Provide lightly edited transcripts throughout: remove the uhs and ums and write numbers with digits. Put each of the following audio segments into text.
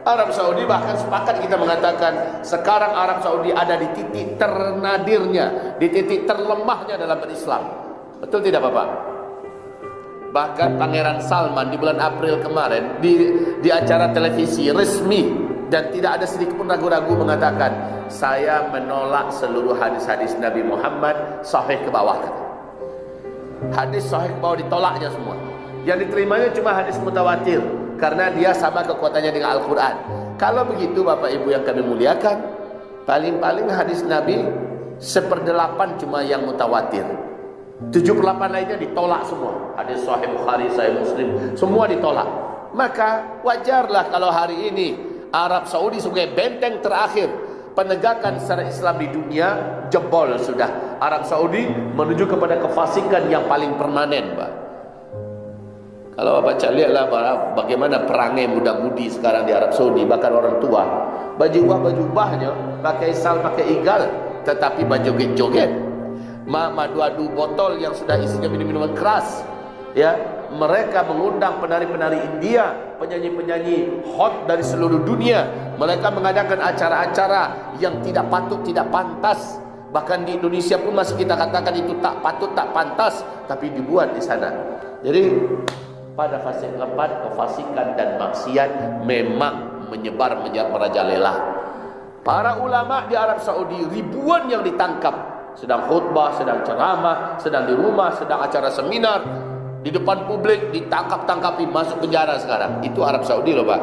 Arab Saudi bahkan sepakat kita mengatakan sekarang Arab Saudi ada di titik ternadirnya, di titik terlemahnya dalam berislam. Betul tidak Bapak? Bahkan Pangeran Salman di bulan April kemarin di acara televisi resmi dan tidak ada sedikit pun ragu-ragu mengatakan, saya menolak seluruh hadis-hadis Nabi Muhammad sahih ke bawah. Hadis sahih ke bawah ditolaknya semua. Yang diterimanya cuma hadis mutawatir karena dia sama kekuatannya dengan Al-Quran. Kalau begitu Bapak Ibu yang kami muliakan, paling-paling hadis Nabi 1/8 cuma yang mutawatir, 78 lainnya ditolak semua. Hadis Sahih Bukhari, Sahih Muslim, semua ditolak. Maka wajarlah kalau hari ini Arab Saudi sebagai benteng terakhir penegakan secara Islam di dunia jebol sudah. Arab Saudi menuju kepada kefasikan yang paling permanen, Pak. Kalau baca lihatlah bagaimana perangai muda-mudi sekarang di Arab Saudi, bahkan orang tua. Baju-ubahnya pakai sal, pakai igal, tetapi berjoget-joget. Madu-adu botol yang sudah isinya minum-minuman keras. Ya, mereka mengundang penari-penari India, penyanyi-penyanyi hot dari seluruh dunia. Mereka mengadakan acara-acara yang tidak patut, tidak pantas. Bahkan di Indonesia pun masih kita katakan itu tak patut, tak pantas, tapi dibuat di sana. Jadi pada fase keempat, kefasikan dan maksiat memang menyebar merajalela. Para ulama di Arab Saudi ribuan yang ditangkap, sedang khutbah, sedang ceramah, sedang di rumah, sedang acara seminar, di depan publik ditangkap-tangkapi, masuk penjara sekarang. Itu Arab Saudi loh Pak.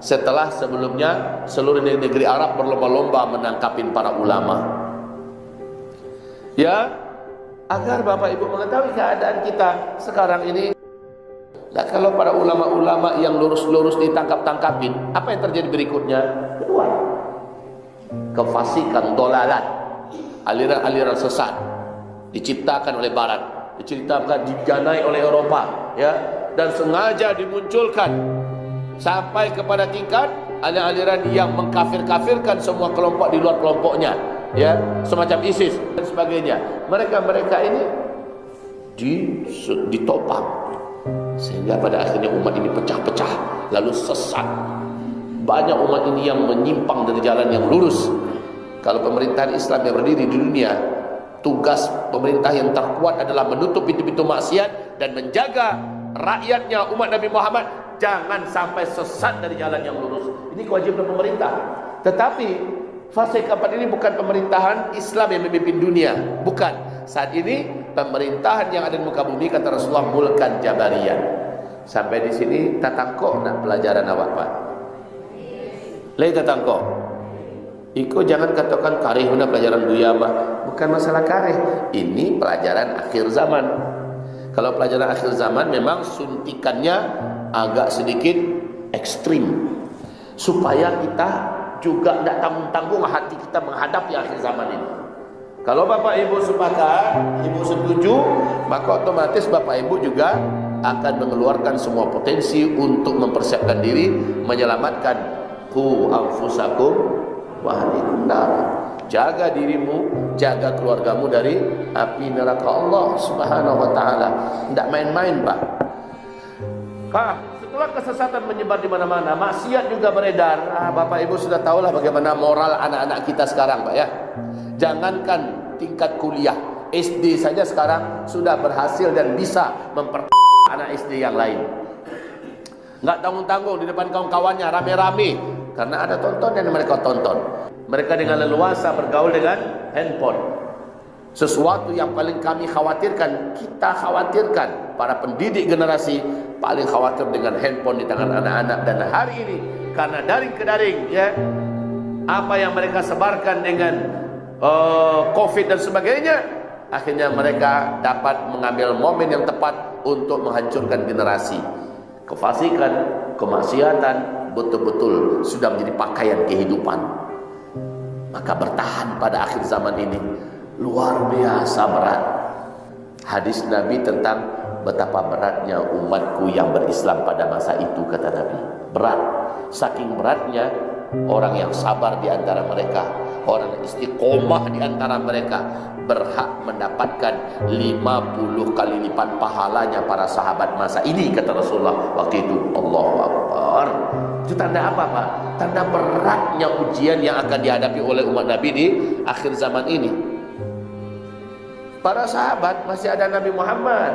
Setelah sebelumnya seluruh negeri Arab berlomba-lomba menangkapin para ulama. Ya, agar Bapak Ibu mengetahui keadaan kita sekarang ini. Nah, kalau para ulama-ulama yang lurus-lurus ditangkap-tangkapin, apa yang terjadi berikutnya? Kedua, kefasikan, dolalat, aliran-aliran sesat diciptakan oleh Barat, diceritakan, didanai oleh Eropa, ya, dan sengaja dimunculkan sampai kepada tingkat ada aliran yang mengkafir-kafirkan semua kelompok di luar kelompoknya, ya, semacam ISIS dan sebagainya. Mereka ini ditopang sehingga pada akhirnya umat ini pecah-pecah lalu sesat. Banyak umat ini yang menyimpang dari jalan yang lurus. Kalau pemerintahan Islam yang berdiri di dunia, tugas pemerintah yang terkuat adalah menutup pintu-pintu maksiat dan menjaga rakyatnya, umat Nabi Muhammad jangan sampai sesat dari jalan yang lurus. Ini kewajiban pemerintah. Tetapi fase keempat ini bukan pemerintahan Islam yang memimpin dunia, bukan. Saat ini pemerintahan yang ada di muka bumi, kata Rasulullah, mulkan jabariyah. Sampai di sini tatangkok nak pelajaran awak Pak. Lai tatangkok. Iko jangan katakan karih guna pelajaran dunia Pak. Bukan masalah karih. Ini pelajaran akhir zaman. Kalau pelajaran akhir zaman memang suntikannya agak sedikit ekstrim, supaya kita juga tidak tanggung-tanggung hati kita menghadapi akhir zaman ini. Kalau Bapak Ibu sepakat, Ibu setuju, maka otomatis Bapak Ibu juga akan mengeluarkan semua potensi untuk mempersiapkan diri, menyelamatkan ku anfusakum wa ahlikum nar. Jaga dirimu, jaga keluargamu dari api neraka Allah Subhanahu wa taala. Tidak main-main, Pak. Setelah kesesatan menyebar di mana-mana, maksiat juga beredar. Bapak Ibu sudah tahulah bagaimana moral anak-anak kita sekarang, Pak, ya. Jangankan tingkat kuliah, SD saja sekarang sudah berhasil dan bisa anak SD yang lain. Nggak tanggung-tanggung di depan kawan-kawannya rame-rame karena ada tontonan yang mereka tonton. Mereka dengan leluasa bergaul dengan handphone. Sesuatu yang paling kami khawatirkan, kita khawatirkan, para pendidik generasi paling khawatir dengan handphone di tangan anak-anak. Dan hari ini karena daring ke daring, ya, apa yang mereka sebarkan dengan COVID dan sebagainya, akhirnya mereka dapat mengambil momen yang tepat untuk menghancurkan generasi. Kefasikan, kemaksiatan betul-betul sudah menjadi pakaian kehidupan. Maka bertahan pada akhir zaman ini luar biasa berat. Hadis Nabi tentang betapa beratnya umatku yang berislam pada masa itu, kata Nabi. Berat, saking beratnya orang yang sabar di antara mereka, orang yang istiqomah di antara mereka berhak mendapatkan 50 kali lipat pahalanya para sahabat masa ini, kata Rasulullah waktu itu. Allahu Akbar. sabar. Itu tanda apa, Pak? Tanda beratnya ujian yang akan dihadapi oleh umat Nabi di akhir zaman ini. Para sahabat masih ada Nabi Muhammad.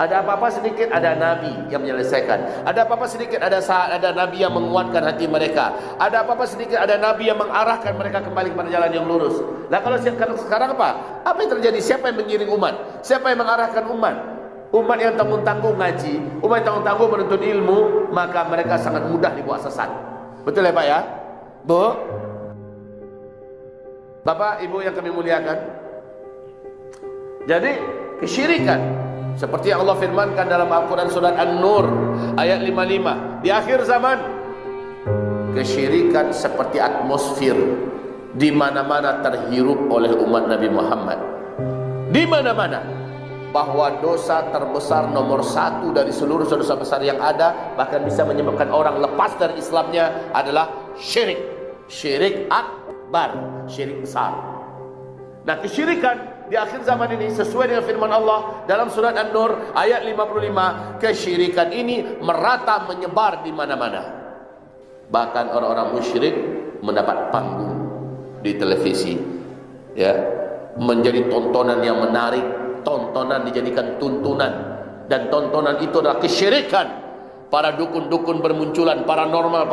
Ada apa-apa sedikit, ada Nabi yang menyelesaikan. Ada apa-apa sedikit, ada Nabi yang menguatkan hati mereka. Ada apa-apa sedikit, ada Nabi yang mengarahkan mereka kembali kepada jalan yang lurus. Nah kalau sekarang apa? Apa yang terjadi? Siapa yang mengiring umat? Siapa yang mengarahkan umat? Umat yang tanggung-tanggung ngaji, umat yang tanggung-tanggung menuntut ilmu, maka mereka sangat mudah dibawa sesat. Betul ya Pak ya? Bu? Bapak, Ibu yang kami muliakan. Jadi kesyirikan seperti yang Allah firmankan dalam Al-Quran surat An-Nur ayat 55, di akhir zaman kesyirikan seperti atmosfer, di mana-mana terhirup oleh umat Nabi Muhammad. Di mana-mana, bahwa dosa terbesar nomor satu dari seluruh dosa besar yang ada, bahkan bisa menyebabkan orang lepas dari Islamnya, adalah syirik. Syirik akbar, syirik besar. Nah kesyirikan di akhir zaman ini sesuai dengan firman Allah dalam surat An-Nur ayat 55, kesyirikan ini merata menyebar di mana-mana. Bahkan orang-orang musyrik mendapat panggung di televisi, ya, menjadi tontonan yang menarik, tontonan dijadikan tuntunan, dan tontonan itu adalah kesyirikan. Para dukun-dukun bermunculan, paranormal,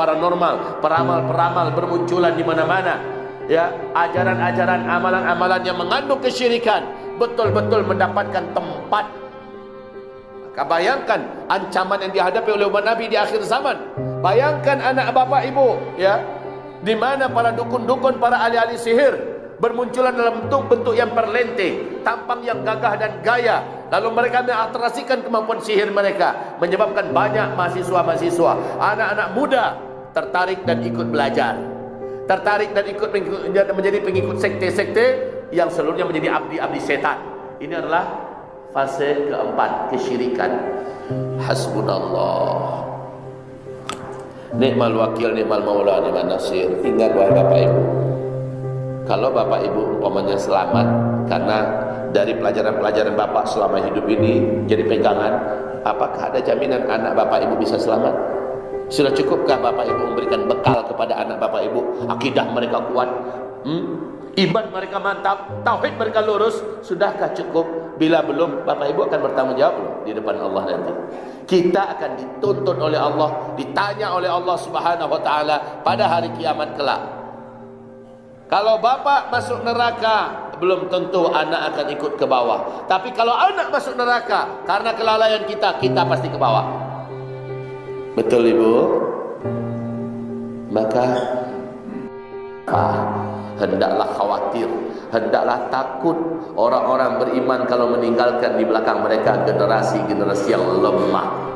peramal-peramal bermunculan di mana-mana. Ya, ajaran-ajaran, amalan-amalan yang mengandung kesyirikan betul-betul mendapatkan tempat. Maka bayangkan ancaman yang dihadapi oleh umat Nabi di akhir zaman. Bayangkan anak bapak ibu, ya, di mana para dukun-dukun, para ahli-ahli sihir bermunculan dalam bentuk-bentuk yang perlente, tampang yang gagah dan gaya. Lalu mereka mengatrasikan kemampuan sihir mereka, menyebabkan banyak mahasiswa-mahasiswa, anak-anak muda tertarik dan ikut belajar, tertarik dan ikut menjadi pengikut sekte-sekte yang seluruhnya menjadi abdi-abdi setan. Ini adalah fase keempat, kesyirikan. Hasbunallah, ni'mal wakil, ni'mal maula, ni'mal nasir. Ingat wahai Bapak Ibu, kalau Bapak Ibu umpamanya selamat karena dari pelajaran-pelajaran Bapak selama hidup ini jadi pegangan, apakah ada jaminan anak Bapak Ibu bisa selamat? Sudah cukupkah Bapak Ibu memberikan bekal kepada anak Bapak Ibu? Akidah mereka kuat, iman mereka mantap, tauhid mereka lurus. Sudahkah cukup? Bila belum, Bapak Ibu akan bertanggung jawab di depan Allah nanti. Kita akan dituntut oleh Allah, ditanya oleh Allah Subhanahu wa taala pada hari kiamat kelak. Kalau bapak masuk neraka, belum tentu anak akan ikut ke bawah. Tapi kalau anak masuk neraka karena kelalaian kita, kita pasti ke bawah. Betul Ibu? Maka hendaklah khawatir, hendaklah takut orang-orang beriman kalau meninggalkan di belakang mereka generasi-generasi yang lemah.